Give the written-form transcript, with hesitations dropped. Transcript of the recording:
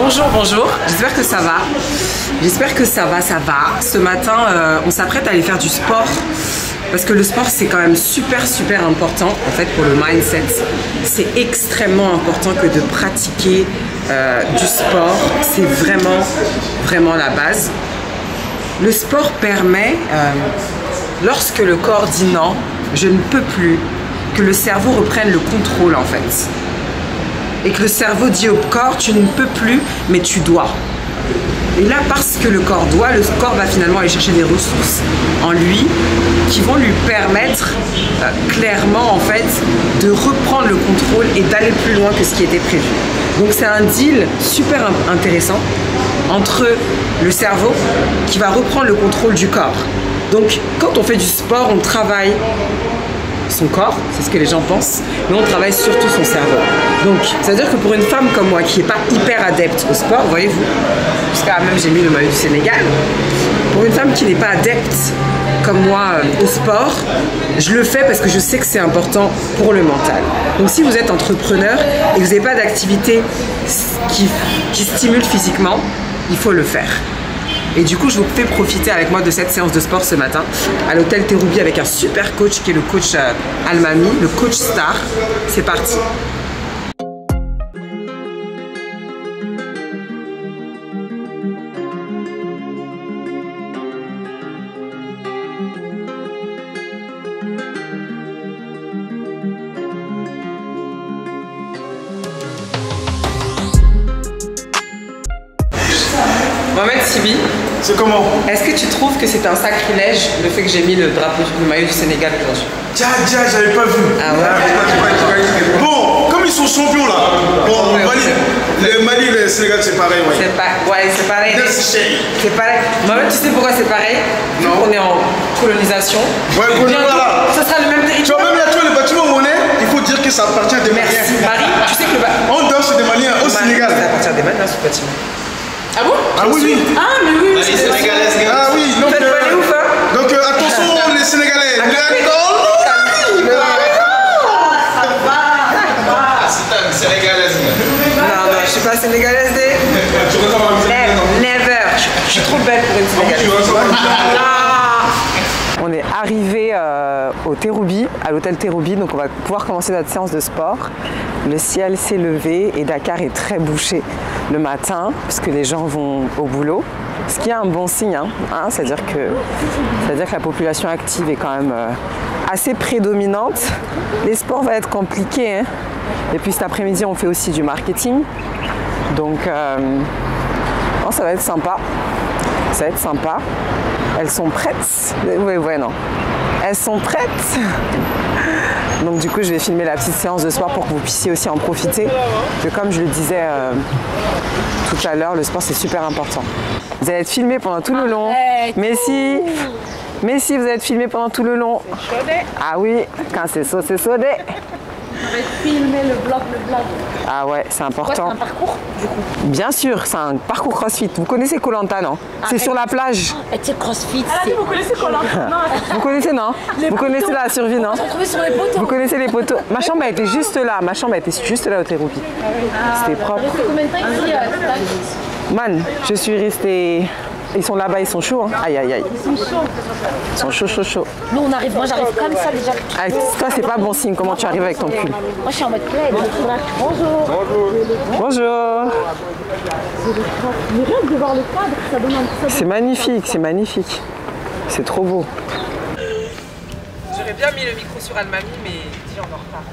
Bonjour, bonjour, j'espère que ça va. J'espère que ça va. Ce matin, on s'apprête à aller faire du sport. Parce que le sport, c'est quand même super important en fait pour le mindset. C'est extrêmement important que de pratiquer du sport. C'est vraiment la base. Le sport permet, lorsque le corps dit non, je ne peux plus, que le cerveau reprenne le contrôle en fait. Et que le cerveau dit au corps, tu ne peux plus, mais tu dois. Et là, parce que le corps doit, le corps va finalement aller chercher des ressources en lui qui vont lui permettre clairement en fait de reprendre le contrôle et d'aller plus loin que ce qui était prévu. Donc c'est un deal super intéressant entre le cerveau qui va reprendre le contrôle du corps. Donc quand on fait du sport, on travaille son corps, c'est ce que les gens pensent, mais on travaille surtout son cerveau. Donc, ça veut dire que pour une femme comme moi qui n'est pas hyper adepte au sport, voyez-vous, jusqu'à même j'ai mis le maillot du Sénégal, pour une femme qui n'est pas adepte comme moi au sport, je le fais parce que je sais que c'est important pour le mental. Donc si vous êtes entrepreneur et que vous n'avez pas d'activité qui stimule physiquement, il faut le faire. Et du coup, je vous fais profiter avec moi de cette séance de sport ce matin à l'hôtel Terroubi avec un super coach qui est le coach Almami, le coach star. C'est parti. Mohamed Sibi, c'est comment? Est-ce que tu trouves que c'est un sacrilège le fait que j'ai mis le drapeau du maillot du Sénégal aujourd'hui? J'avais pas vu. Ah ouais. Bon, comme ils sont champions là, bon, le Mali, le Sénégal c'est pareil. Ouais. C'est pareil. C'est pareil. Mohamed, tu sais pourquoi c'est pareil? Non. On est en colonisation. Ouais, voilà. Ça sera le même territoire. Tu vois, même là, tu vois, le bâtiment où on est, il faut dire que ça appartient à des Maliens. Merci. Marie, tu sais que le bâtiment. On danse des Maliens au Sénégal. Ça appartient à des Maliens ce bâtiment. Ah bon? Ah oui. Ah mais oui. Les Sénégalaises. Ah oui. Donc, attention les Sénégalais. C'est une Sénégalaise. Non, je suis pas sénégalaise. Never. Je suis trop belle pour une Sénégalaise. On est arrivé au Terroubi, à l'hôtel Terroubi, donc on va pouvoir commencer notre séance de sport. Le ciel s'est levé et Dakar est très bouché le matin parce que les gens vont au boulot. Ce qui est un bon signe, c'est-à-dire que la population active est quand même assez prédominante. Les sports vont être compliqués. Et puis cet après-midi, on fait aussi du marketing. Donc, ça va être sympa. Ça va être sympa. Elles sont prêtes. Ouais, non. Elles sont prêtes. Donc du coup, je vais filmer la petite séance de sport pour que vous puissiez aussi en profiter. Que comme je le disais tout à l'heure, le sport c'est super important. Vous allez être filmé pendant tout le long. Mais si, vous allez être filmé pendant tout le long. Ah oui, quand c'est ça, c'est ça. On va filmer le vlog. Ah ouais, c'est important. C'est un parcours du coup. Bien sûr, c'est un parcours CrossFit. Vous connaissez Koh Lanta, non? C'est sur la plage. Et tu sais, CrossFit, c'est... Vous connaissez Koh Lanta? Vous connaissez, non? Vous connaissez la survie, non? On s'est retrouvés sur les poteaux. Vous connaissez les poteaux? Ma chambre a été juste là. Au Terroubi. C'était propre. Resté combien de temps ici? Man, je suis restée... Ils sont là-bas, ils sont chauds. Aïe. Ils sont chauds. Ils sont chauds. Nous, moi j'arrive comme ça déjà. Avec toi, c'est pas bon signe. Comment tu arrives avec ton pull? Moi, je suis en mode plaid. Bonjour. Bonjour. Mais rien que de voir le cadre, ça donne un peu. C'est magnifique. C'est trop beau. J'aurais bien mis le micro sur Almami, mais dis en retard.